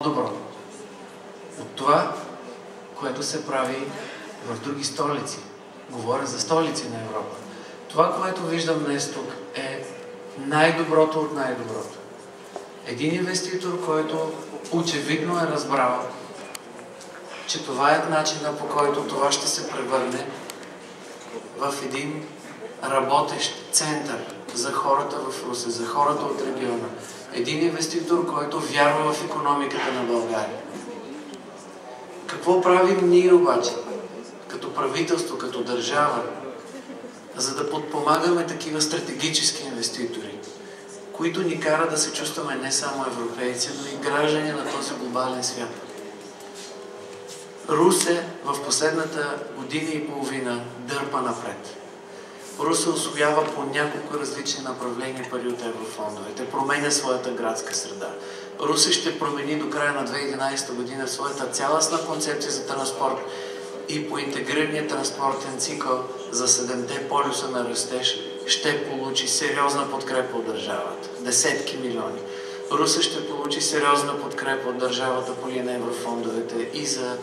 добро от това, което се прави в други столици. Говоря за столици на Европа. Това, което виждам днес тук, е най-доброто от най-доброто. Един инвеститор, който очевидно е разбрал, че това е начинът, по който това ще се превърне в един работещ център за хората в Русе, за хората от региона. Един инвеститор, който вярва в икономиката на България. Какво правим ние обаче, като правителство, като държава, за да подпомагаме такива стратегически инвеститори, които ни карат да се чувстваме не само европейци, но и граждани на този глобален свят? Русе в последната година и половина дърпа напред. Русе усвоява по няколко различни направления пари от еврофондовете, променя своята градска среда. Русе ще промени до края на 2011 година своята цялостна концепция за транспорт и по интегрирания транспортен цикъл за 7-те полюса на растеж ще получи сериозна подкрепа от държавата. Десетки милиони. Русе ще получи сериозна подкрепа от държавата по линия на еврофондовете и за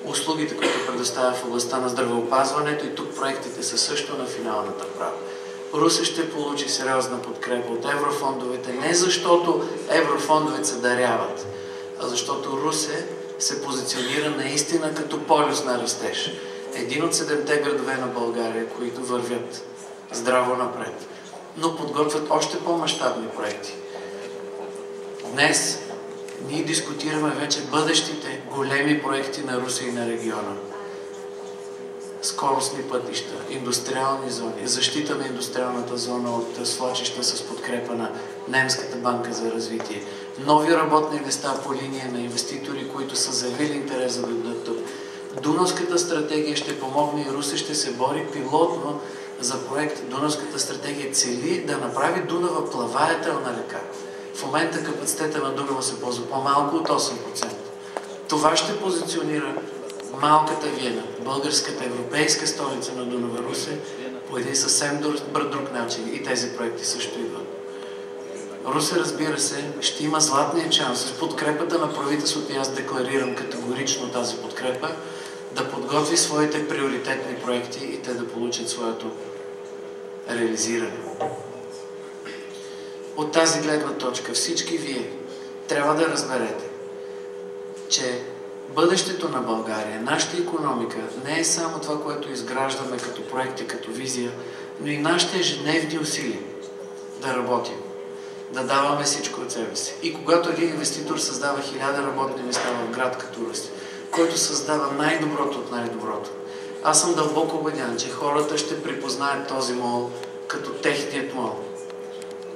услугите, които предоставя в областта на здравеопазването, и тук проектите са също на финалната права. Русе ще получи сериозна подкрепа от еврофондовете, не защото еврофондовете се даряват, а защото Русе се позиционира наистина като полюс на растеж. Един от 7-те градове на България, които вървят здраво напред, но подготвят още по-мащабни проекти. Днес ние дискутираме вече бъдещите големи проекти на Русе и на региона. Скоростни пътища, индустриални зони, защита на индустриалната зона от свлачища с подкрепа на Немската банка за развитие, нови работни места по линия на инвеститори, които са заявили интерес да дойдат тук. Дунавската стратегия ще помогне и Русе ще се бори пилотно за проект. Дунавската стратегия цели да направи Дунава плаваетелна река. В момента капацитета на Дунава се ползва по-малко от 8%. Това ще позиционира малката Виена, българската европейска столица на Дунава, Русе, по един съвсем друг начин, и тези проекти също идват. Русе, разбира се, ще има златния шанс с подкрепата на правителството, и аз декларирам категорично тази подкрепа, да подготви своите приоритетни проекти и те да получат своето реализиране. От тази гледна точка всички вие трябва да разберете, че бъдещето на България, нашата икономика, не е само това, което изграждаме като проекти, като визия, но и нашите ежедневни усилия да работим, да даваме всичко от себе си. И когато един инвеститор създава 1000 работни места в град като Русе, който създава най-доброто от най-доброто, аз съм дълбоко убеден, че хората ще припознаят този мол като техният мол.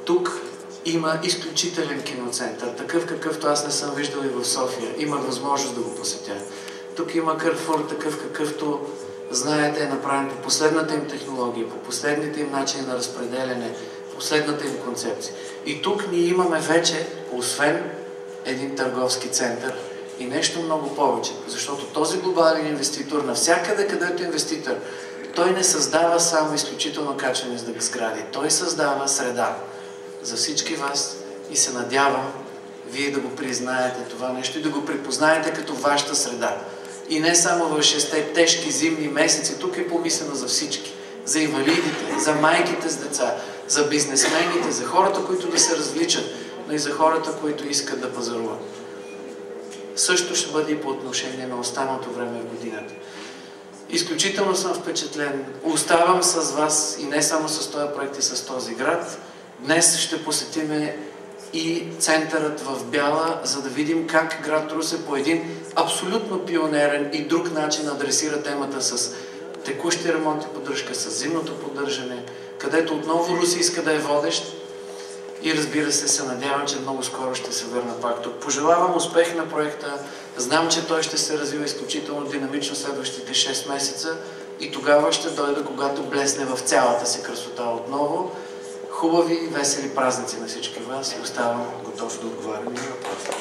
Тук има изключителен киноцентър, такъв какъвто аз не съм виждал и в София. Имах възможност да го посетя. Тук има Carrefour, такъв какъвто, знаете, е направен по последната им технология, по последните им начини на разпределяне, последната им концепция. И тук ние имаме вече, освен един търговски център, и нещо много повече. Защото този глобален инвеститор, навсякъде където е инвеститор, той не създава само изключително качествени сгради. Той създава среда за всички вас и се надявам вие да го признаете това нещо и да го припознаете като вашата среда. И не само в 6 тежки зимни месеци, тук е помислено за всички. За инвалидите, за майките с деца, за бизнесмените, за хората, които да се развличат, но и за хората, които искат да пазаруват. Също ще бъде и по отношение на останалото време в годината. Изключително съм впечатлен. Оставам с вас и не само с този проект и с този град. Днес ще посетиме и центърът в Бяла, за да видим как град Русе по един абсолютно пионерен и друг начин адресира темата с текущи ремонт и поддръжка, с зимното поддържане, където отново Русе иска да е водещ. И разбира се, надявам, че много скоро ще се върна пак тук. Пожелавам успех на проекта. Знам, че той ще се развива изключително динамично следващите 6 месеца и тогава ще дойде, когато блесне в цялата си красота отново. Хубави и весели празници на всички вас и оставам готов да отговарям на въпроси.